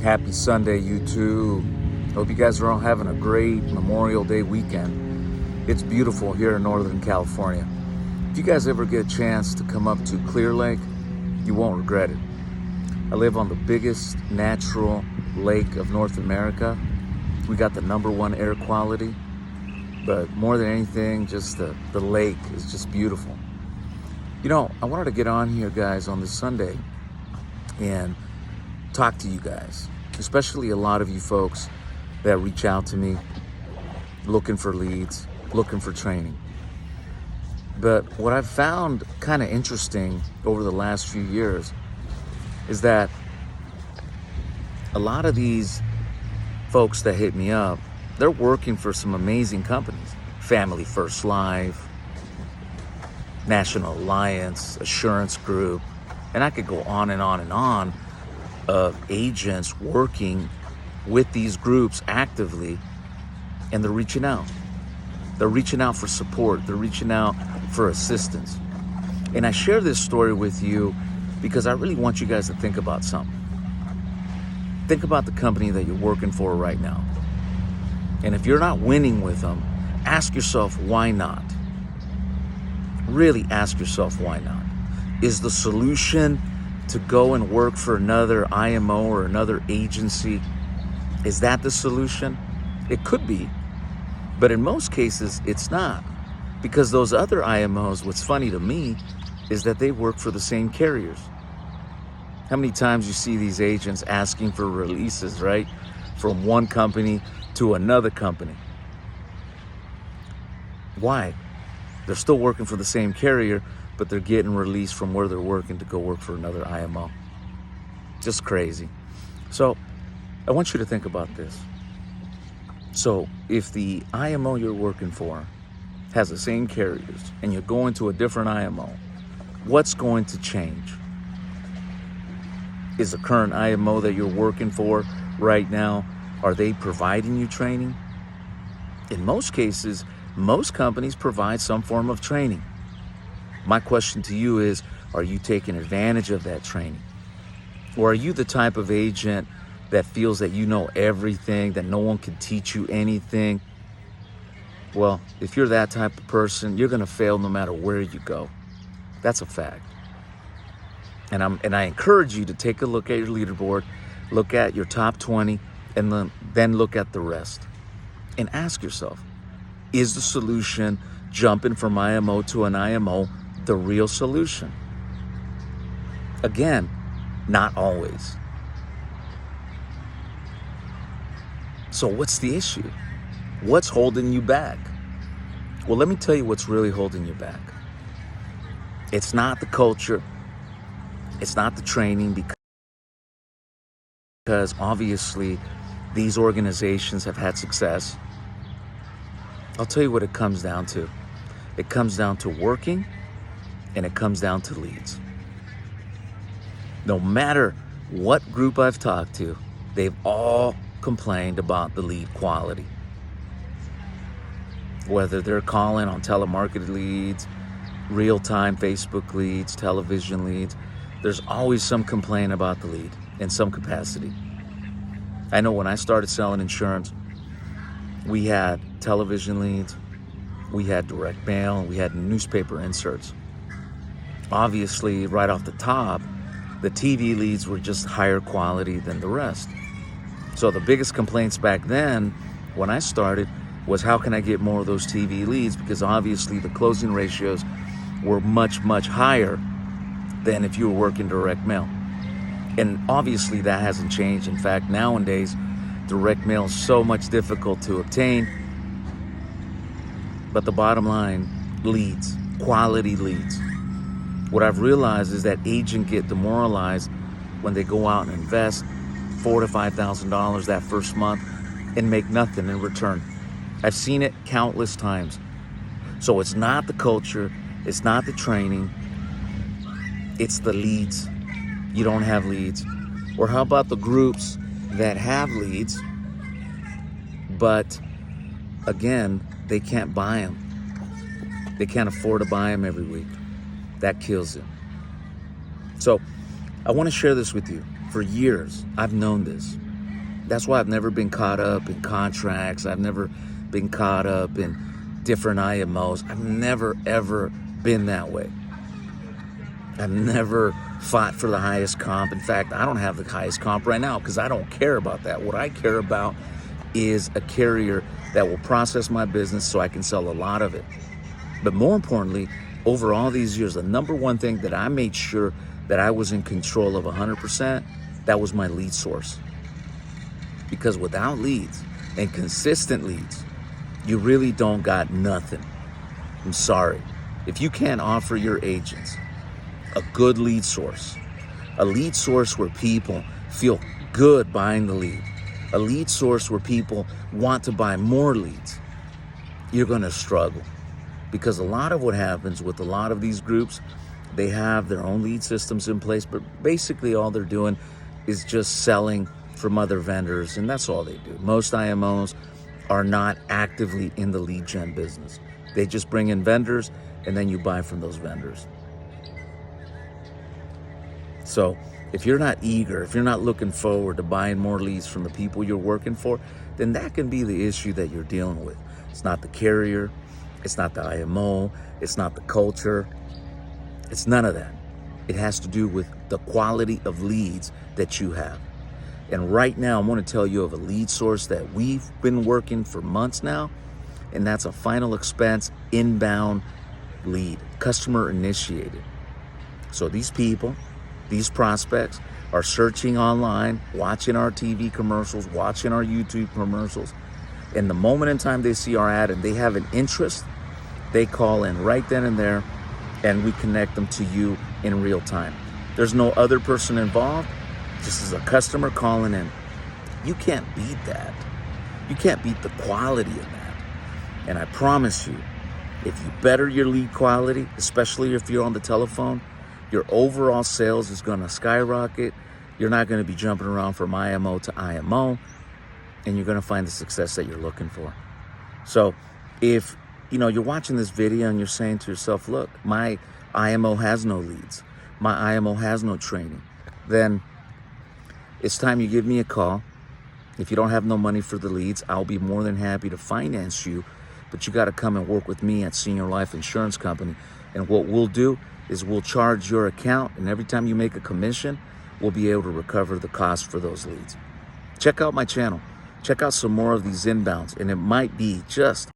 Happy Sunday, you too. Hope you guys are all having a great Memorial Day weekend. It's beautiful here in Northern California. If you guys ever get a chance to come up to Clear Lake, you won't regret it. I live on the biggest natural lake of North America. We got the #1 air quality, but more than anything, just the lake is just beautiful. You know, I wanted to get on here, guys, on this Sunday and talk to you guys, especially a lot of you folks that reach out to me looking for leads, looking for training. But what I've found kind of interesting over the last few years is that a lot of these folks that hit me up, they're working for some amazing companies. Family First Life, National Alliance, Assurance Group, and I could go on and on and on of agents working with these groups actively, and they're reaching out. They're reaching out for support. They're reaching out for assistance. And I share this story with you because I really want you guys to think about something. Think about the company that you're working for right now. And if you're not winning with them, ask yourself, why not? Really ask yourself, why not? Is the solution to go and work for another IMO or another agency? Is that the solution? It could be, but in most cases, it's not. Because those other IMOs, what's funny to me is that they work for the same carriers. How many times you see these agents asking for releases, right? From one company to another company. Why? They're still working for the same carrier, but they're getting released from where they're working to go work for another IMO. Just crazy. So I want you to think about this. So if the IMO you're working for has the same carriers and you're going to a different IMO, what's going to change? Is the current IMO that you're working for right now, are they providing you training? In most cases, most companies provide some form of training. My question to you is, are you taking advantage of that training? Or are you the type of agent that feels that you know everything, that no one can teach you anything? Well, if you're that type of person, you're gonna fail no matter where you go. That's a fact. And I encourage you to take a look at your leaderboard, look at your top 20, and then look at the rest. And ask yourself, is the solution jumping from IMO to an IMO the real solution? Again, not always. So what's the issue? What's holding you back? Well, let me tell you what's really holding you back. It's not the culture. It's not the training, because obviously these organizations have had success. I'll tell you what it comes down to. It comes down to working, and it comes down to leads. No matter what group I've talked to, they've all complained about the lead quality. Whether they're calling on telemarketed leads, real-time Facebook leads, television leads, there's always some complaint about the lead in some capacity. I know when I started selling insurance, we had television leads, we had direct mail, we had newspaper inserts. Obviously, right off the top, the TV leads were just higher quality than the rest. So the biggest complaints back then, when I started, was how can I get more of those TV leads? Because obviously the closing ratios were much, much higher than if you were working direct mail. And obviously that hasn't changed. In fact, nowadays, direct mail is so much difficult to obtain. But the bottom line, leads, quality leads. What I've realized is that agents get demoralized when they go out and invest $4,000 to $5,000 that first month and make nothing in return. I've seen it countless times. So it's not the culture, it's not the training, it's the leads. You don't have leads. Or how about the groups that have leads, but again, they can't buy them. They can't afford to buy them every week. That kills them. So I want to share this with you. For years, I've known this. That's why I've never been caught up in contracts. I've never been caught up in different IMOs. I've never, ever been that way. I've never fought for the highest comp. In fact, I don't have the highest comp right now because I don't care about that. What I care about is a carrier that will process my business so I can sell a lot of it. But more importantly, over all these years, the number one thing that I made sure that I was in control of 100%, that was my lead source. Because without leads and consistent leads, you really don't got nothing. I'm sorry. If you can't offer your agents a good lead source, a lead source where people feel good buying the lead, a lead source where people want to buy more leads, you're going to struggle. Because a lot of what happens with a lot of these groups, they have their own lead systems in place, but basically all they're doing is just selling from other vendors, and that's all they do. Most IMOs are not actively in the lead gen business. They just bring in vendors, and then you buy from those vendors. So if you're not eager, if you're not looking forward to buying more leads from the people you're working for, then that can be the issue that you're dealing with. It's not the carrier, it's not the IMO, it's not the culture, it's none of that. It has to do with the quality of leads that you have. And right now, I want to tell you of a lead source that we've been working for months now, and that's a final expense inbound lead, customer initiated. So these people, these prospects are searching online, watching our TV commercials, watching our YouTube commercials, and the moment in time they see our ad and they have an interest, they call in right then and there, and we connect them to you in real time. There's no other person involved. This is a customer calling in. You can't beat that. You can't beat the quality of that. And I promise you, if you better your lead quality, especially if you're on the telephone, your overall sales is going to skyrocket. You're not going to be jumping around from IMO to IMO, and you're going to find the success that you're looking for. So if you're watching this video and you're saying to yourself, look, my IMO has no leads, my IMO has no training, then it's time you give me a call. If you don't have no money for the leads, I'll be more than happy to finance you, but you got to come and work with me at Senior Life Insurance Company. And what we'll do is we'll charge your account, and every time you make a commission, we'll be able to recover the cost for those leads. Check out my channel. Check out some more of these inbounds, and it might be just